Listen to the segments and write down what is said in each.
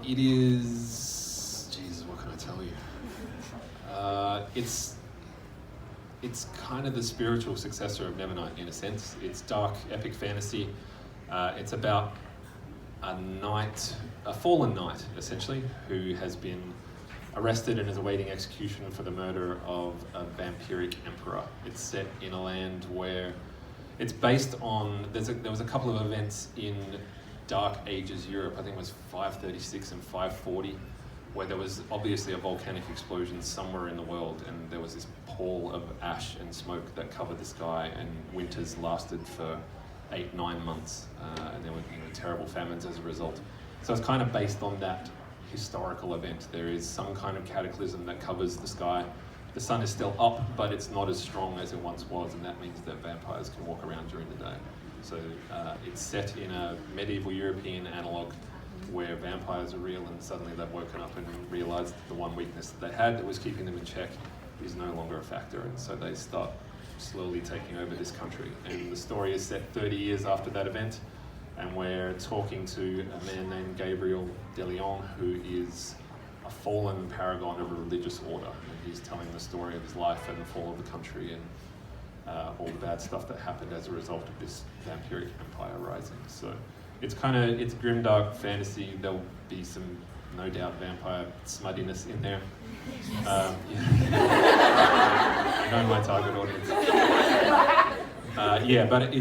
It is... Jesus, what can I tell you? It's kind of the spiritual successor of Nevernight in a sense. It's dark, epic fantasy. It's about a fallen knight, essentially, who has been arrested and is awaiting execution for the murder of a vampiric emperor. It's set in a land where it's based on... There was a couple of events in Dark Ages Europe, I think it was 536 and 540, where there was obviously a volcanic explosion somewhere in the world, and there was this pall of ash and smoke that covered the sky, and winters lasted for 8-9 months, and there were terrible famines as a result. So it's kind of based on that historical event. There is some kind of cataclysm that covers the sky. The sun is still up, but it's not as strong as it once was, and that means that vampires can walk around during the day. So it's set in a medieval European analogue where vampires are real, and suddenly they've woken up and realised the one weakness that they had that was keeping them in check is no longer a factor, and so they start slowly taking over this country. And the story is set 30 years after that event, and we're talking to a man named Gabriel de Leon, who is a fallen paragon of a religious order, and he's telling the story of his life and the fall of the country and all the bad stuff that happened as a result of this vampiric empire rising. So it's grimdark fantasy. There'll be some, no doubt, vampire smuttiness in there. I know my target audience. But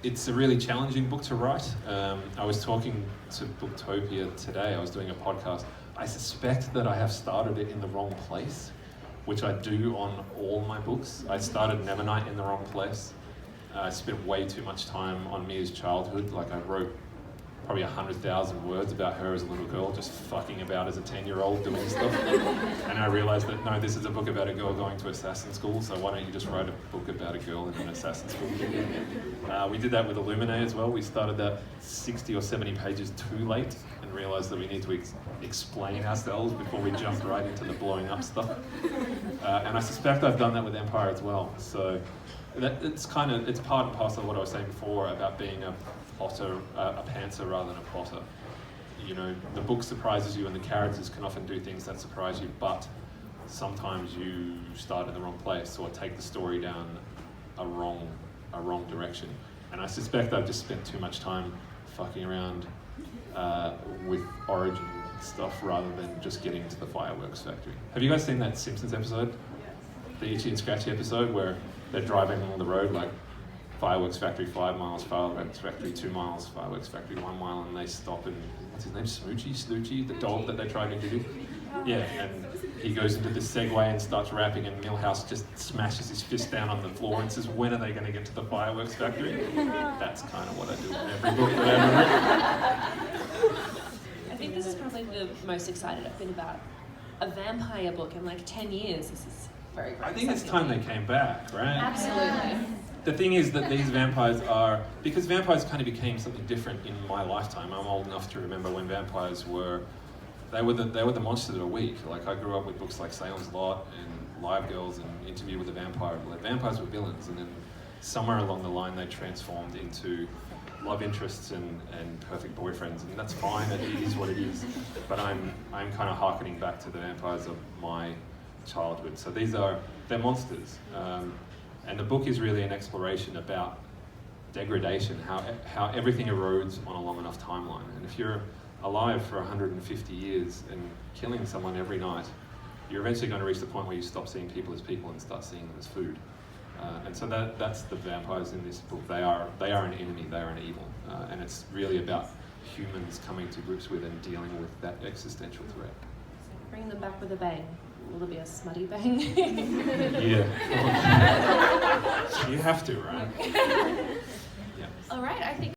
it's a really challenging book to write. I was talking to Booktopia today. I was doing a podcast. I suspect that I have started it in the wrong place, which I do on all my books. I started Nevernight in the wrong place. I spent way too much time on Mia's childhood. Like, I wrote probably 100,000 words about her as a little girl, just fucking about as a 10-year-old doing stuff. And I realized that, no, this is a book about a girl going to assassin school, so why don't you just write a book about a girl in an assassin school? We did that with Illuminae as well. We started that 60 or 70 pages too late and realized that we need to explain ourselves before we jump right into the blowing up stuff. And I suspect I've done that with Empire as well. So it's part and parcel of what I was saying before about being a plotter, a pantser rather than a plotter. You know, the book surprises you and the characters can often do things that surprise you, but sometimes you start in the wrong place or take the story down a wrong direction. And I suspect I've just spent too much time fucking around with origin stuff rather than just getting to the fireworks factory. Have you guys seen that Simpsons episode? The Itchy and Scratchy episode where they're driving along the road like fireworks factory 5 miles, fireworks factory 2 miles, fireworks factory 1 mile, and they stop and, what's his name, Snoochie, the dog that they tried to introduce? Yeah, and he goes into this Segway and starts rapping, and Milhouse just smashes his fist down on the floor and says, when are they going to get to the fireworks factory? That's kind of what I do in every book that I've ever written. I think this is probably the most excited I've been about a vampire book in like 10 years. This is very great. I think it's time they came back, right? Absolutely. The thing is that these vampires are, because vampires kind of became something different in my lifetime. I'm old enough to remember when vampires were, they were the monster of the week. Like, I grew up with books like Salem's Lot and Live Girls and Interview with a Vampire. Like, vampires were villains, and then somewhere along the line they transformed into love interests and perfect boyfriends, and that's fine. It is what it is. But I'm kind of hearkening back to the vampires of my childhood. So they're monsters. And the book is really an exploration about degradation, how everything erodes on a long enough timeline. And if you're alive for 150 years and killing someone every night, you're eventually going to reach the point where you stop seeing people as people and start seeing them as food. And so that's the vampires in this book. They are an enemy, they are an evil. And it's really about humans coming to grips with and dealing with that existential threat. Bring them back with a bang. Will there be a smutty bang? Yeah. You have to, right? Yeah. All right, I think